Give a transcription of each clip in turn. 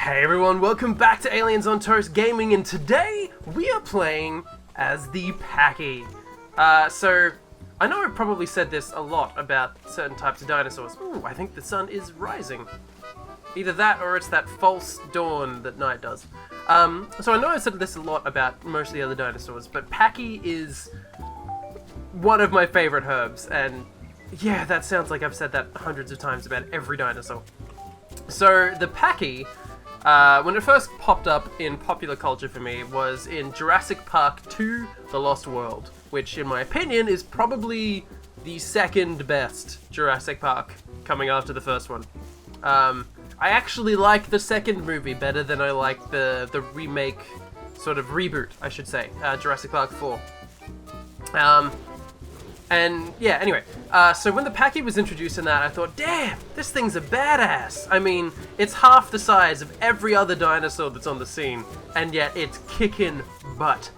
Hey everyone, welcome back to Aliens on Toast Gaming, and today we are playing as the PACHY. So, I know I've probably said this a lot about certain types of dinosaurs. Ooh, I think the sun is rising. Either that or it's that false dawn that night does. So I know I've said this a lot about most of the other dinosaurs, but PACHY is one of my favorite herbs, and yeah, that sounds like I've said that hundreds of times about every dinosaur. So, the PACHY, when it first popped up in popular culture for me, was in Jurassic Park 2: The Lost World, which, in my opinion, is probably the second best Jurassic Park, coming after the first one. I actually like the second movie better than I like the remake, sort of reboot, I should say, Jurassic Park 4. And yeah, anyway, so when the PACHY was introduced in that, I thought, damn, this thing's a badass. I mean, it's half the size of every other dinosaur that's on the scene, and yet it's kicking butt.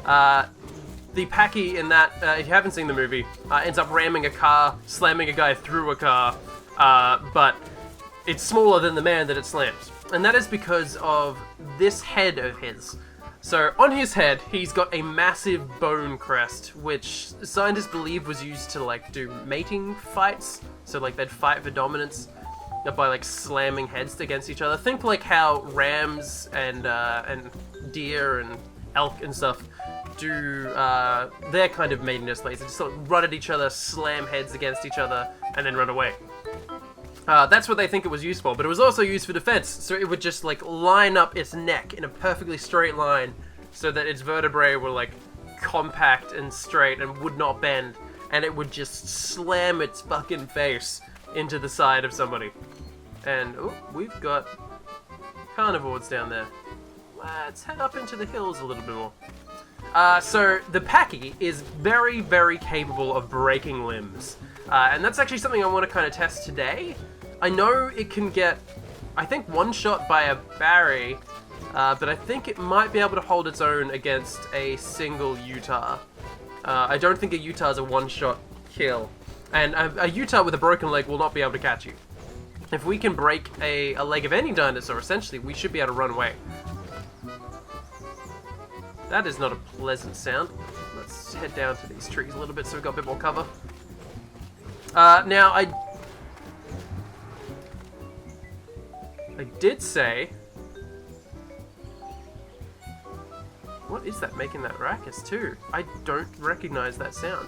The PACHY in that, if you haven't seen the movie, ends up ramming a car, slamming a guy through a car, but it's smaller than the man that it slams. And that is because of this head of his. So, on his head, he's got a massive bone crest, which scientists believe was used to, like, do mating fights. So, like, they'd fight for dominance by, like, slamming heads against each other. Think like how rams and deer and elk and stuff do their kind of mating displays. They just sort of run at each other, slam heads against each other, and then run away. That's what they think it was used for, but it was also used for defense, so it would just, like, line up its neck in a perfectly straight line so that its vertebrae were, like, compact and straight and would not bend, and it would just slam its fucking face into the side of somebody. And, oh, we've got carnivores down there. Let's head up into the hills a little bit more. So, the PACHY is very, very capable of breaking limbs. And that's actually something I want to kind of test today. I know it can get, I think, one-shot by a Barry, but I think it might be able to hold its own against a single Utah. I don't think a Utah is a one-shot kill. And a Utah with a broken leg will not be able to catch you. If we can break a leg of any dinosaur, essentially, we should be able to run away. That is not a pleasant sound. Let's head down to these trees a little bit so we've got a bit more cover. Now, I did say... What is that making that ruckus too? I don't recognize that sound.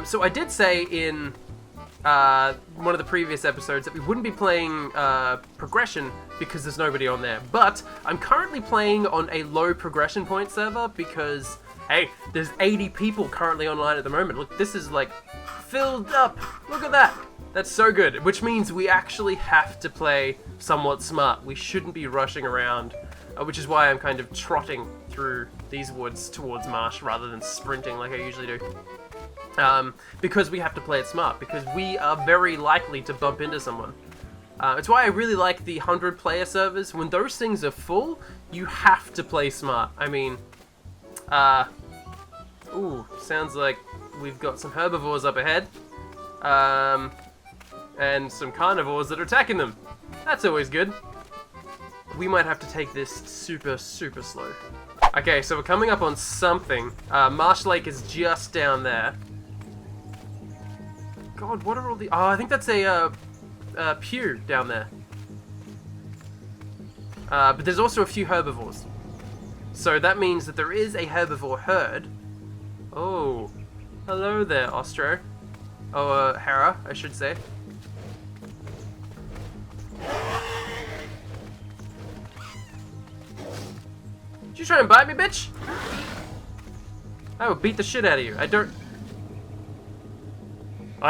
So I did say in one of the previous episodes that we wouldn't be playing progression because there's nobody on there. But I'm currently playing on a low progression point server because, hey, there's 80 people currently online at the moment. Look, this is like filled up. Look at that. That's so good. Which means we actually have to play somewhat smart. We shouldn't be rushing around, which is why I'm kind of trotting through these woods towards marsh rather than sprinting like I usually do. Because we have to play it smart, because we are very likely to bump into someone. It's why I really like the 100-player servers. When those things are full, you have to play smart. I mean, ooh, sounds like we've got some herbivores up ahead. And some carnivores that are attacking them. That's always good. We might have to take this super, super slow. Okay, so we're coming up on something. Marsh Lake is just down there. God, what are all the... Oh, I think that's a pew down there. But there's also a few herbivores. So that means that there is a herbivore herd. Oh, hello there, Ostro. Oh, Hera, I should say. Did you try and bite me, bitch? I will beat the shit out of you. I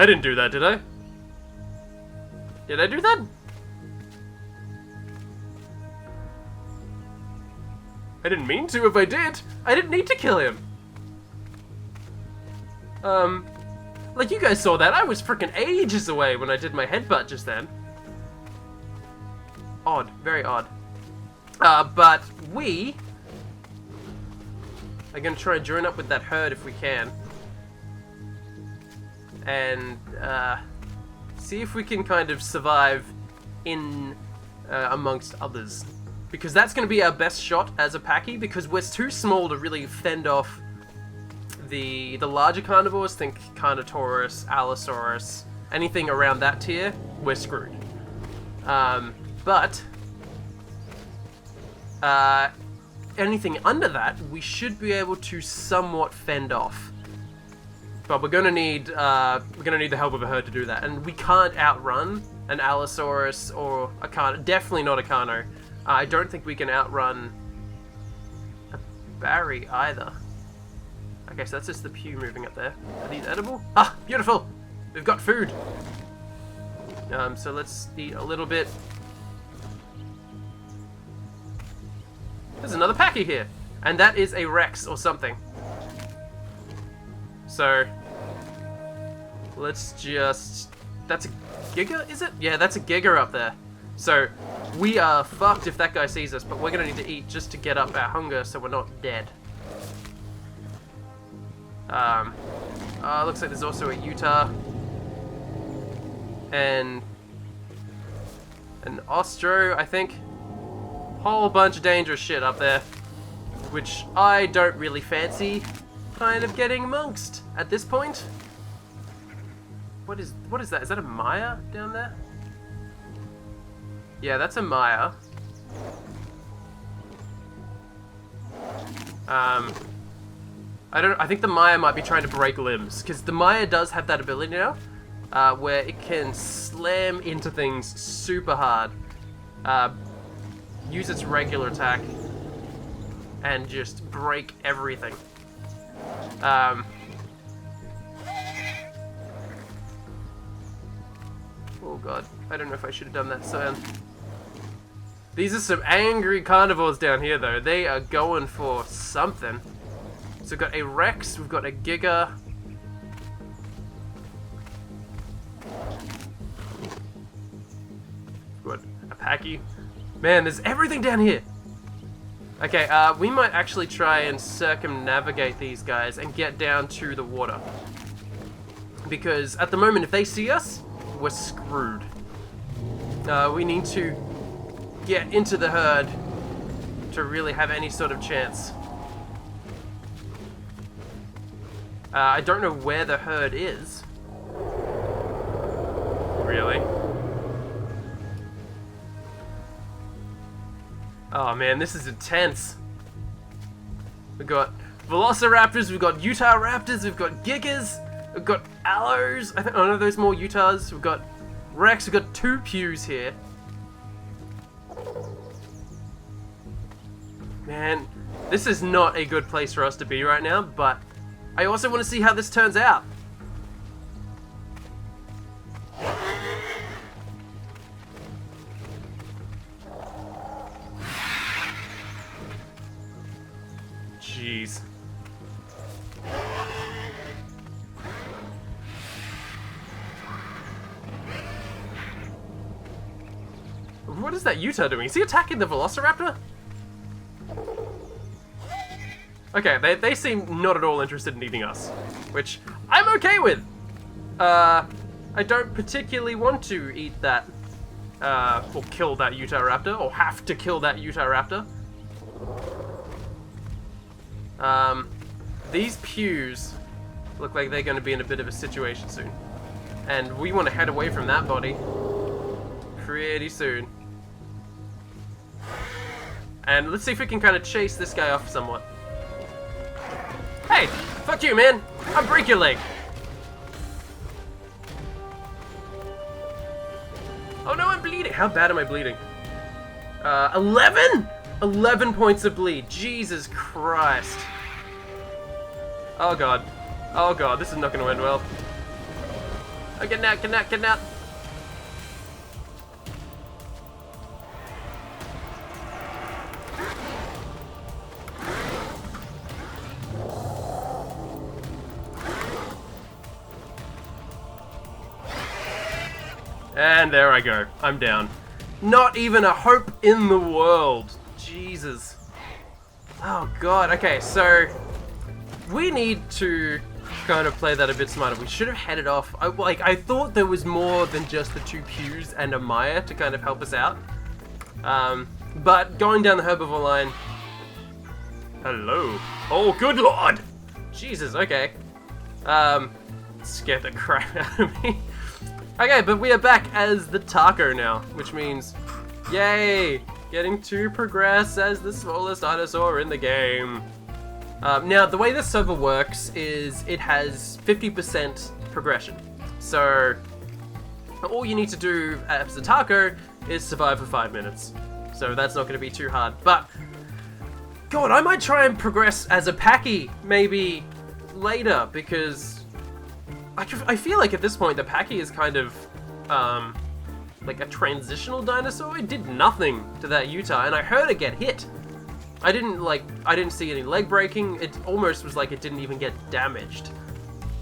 didn't do that, did I? Did I do that? I didn't mean to if I did. I didn't need to kill him. Like you guys saw that, I was freaking ages away when I did my headbutt just then. Odd, very odd. But we are gonna try and join up with that herd if we can. And, see if we can kind of survive in amongst others. Because that's going to be our best shot as a Pachy, because we're too small to really fend off the larger carnivores. Think Carnotaurus, Allosaurus, anything around that tier, we're screwed. But anything under that, we should be able to somewhat fend off. But we're gonna need the help of a herd to do that, and we can't outrun an Allosaurus or a Carno. Definitely not a Carno. I don't think we can outrun a Barry either. Okay, so that's just the pew moving up there. Are these edible? Ah, beautiful! We've got food! So let's eat a little bit. There's another Pachy here! And that is a Rex or something. So, let's just... That's a Giga, is it? Yeah, that's a Giga up there. So, we are fucked if that guy sees us, but we're gonna need to eat just to get up our hunger so we're not dead. Looks like there's also a Utah. And an Ostro, I think. Whole bunch of dangerous shit up there. Which I don't really fancy kind of getting amongst at this point. What is that? Is that a Maya down there? Yeah, that's a Maya. I think the Maya might be trying to break limbs, because the Maya does have that ability now, where it can slam into things super hard, use its regular attack, and just break everything. Oh god, I don't know if I should have done that sound. These are some angry carnivores down here though. They are going for something. So we've got a Rex, we've got a Giga. We've got a Pachy. Man, there's everything down here! Okay, we might actually try and circumnavigate these guys and get down to the water. Because at the moment, if they see us, we're screwed. We need to get into the herd to really have any sort of chance. I don't know where the herd is. Really? Oh man, this is intense. We've got Velociraptors, we've got Utah Raptors, we've got Gigas, we've got Allos. I know there's more Utahs. We've got Rex, we've got 2 pews here. Man, this is not a good place for us to be right now, but I also want to see how this turns out. Jeez. What is that Utah doing? Is he attacking the Velociraptor? Okay, they seem not at all interested in eating us, which I'm okay with. I don't particularly want to eat that, or kill that Utah Raptor, or have to kill that Utah Raptor. These pews look like they're going to be in a bit of a situation soon. And we want to head away from that body pretty soon. And let's see if we can kind of chase this guy off somewhat. Hey, fuck you, man. I'll break your leg. Oh no, I'm bleeding. How bad am I bleeding? 11? 11 points of bleed. Jesus Christ. Oh god. Oh god, this is not going to end well. Oh, getting out, getting out, getting out. And there I go. I'm down. Not even a hope in the world. Jesus. Oh god. Okay, so we need to kind of play that a bit smarter. We should have headed off. I thought there was more than just the 2 pews and a Maya to kind of help us out. But going down the herbivore line... Hello. Oh, good lord! Jesus, okay. Scared the crap out of me. Okay, but we are back as the taco now, which means, yay! Getting to progress as the smallest dinosaur in the game. Now, the way this server works is it has 50% progression. So, all you need to do as a taco is survive for 5 minutes. So that's not going to be too hard. But, God, I might try and progress as a PACHY maybe later, because I feel like at this point the PACHY is kind of like a transitional dinosaur. It did nothing to that Utah, and I heard it get hit. I didn't see any leg breaking. It almost was like it didn't even get damaged.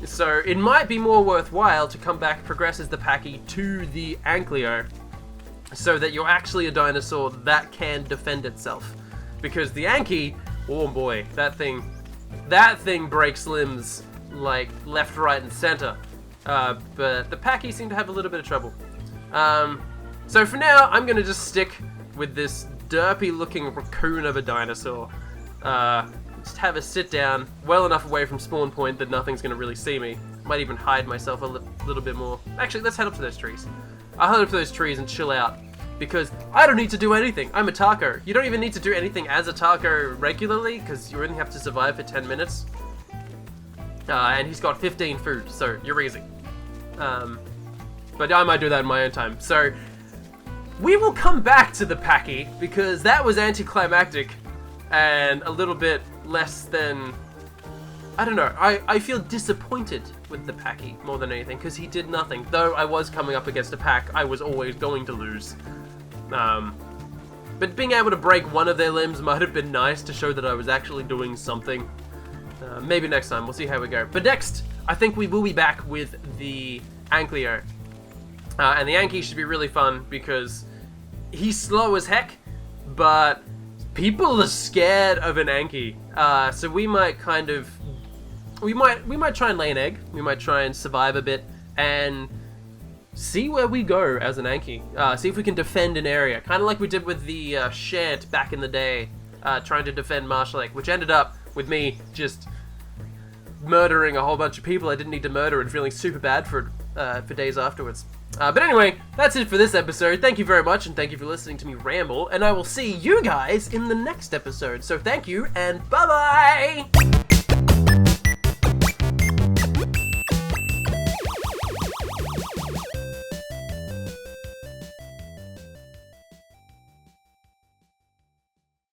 So it might be more worthwhile to come back, progress as the PACHY to the Ankylo, so that you're actually a dinosaur that can defend itself. Because the Anky, oh boy, that thing breaks limbs like left, right, and center. But the PACHY seem to have a little bit of trouble. So for now, I'm gonna just stick with this derpy-looking raccoon of a dinosaur. Just have a sit down, well enough away from spawn point that nothing's gonna really see me. Might even hide myself a little bit more. Actually, let's head up to those trees. I'll head up to those trees and chill out, because I don't need to do anything. I'm a taco. You don't even need to do anything as a taco regularly, because you only have to survive for 10 minutes. And he's got 15 food, so you're easy. But I might do that in my own time. So, we will come back to the PACHY, because that was anticlimactic and a little bit less than... I don't know, I feel disappointed with the PACHY more than anything, because he did nothing. Though I was coming up against a pack I was always going to lose. But being able to break one of their limbs might have been nice to show that I was actually doing something. Maybe next time, we'll see how we go. But next, I think we will be back with the Ankylo. And the Anky should be really fun, because he's slow as heck, but people are scared of an Anky. So we might kind of... We might try and lay an egg. We might try and survive a bit, and see where we go as an Anky. See if we can defend an area. Kind of like we did with the Shant back in the day, trying to defend Marsh Lake, which ended up with me just murdering a whole bunch of people I didn't need to murder and feeling super bad for days afterwards. But anyway, that's it for this episode. Thank you very much, and thank you for listening to me ramble, and I will see you guys in the next episode. So thank you, and bye-bye!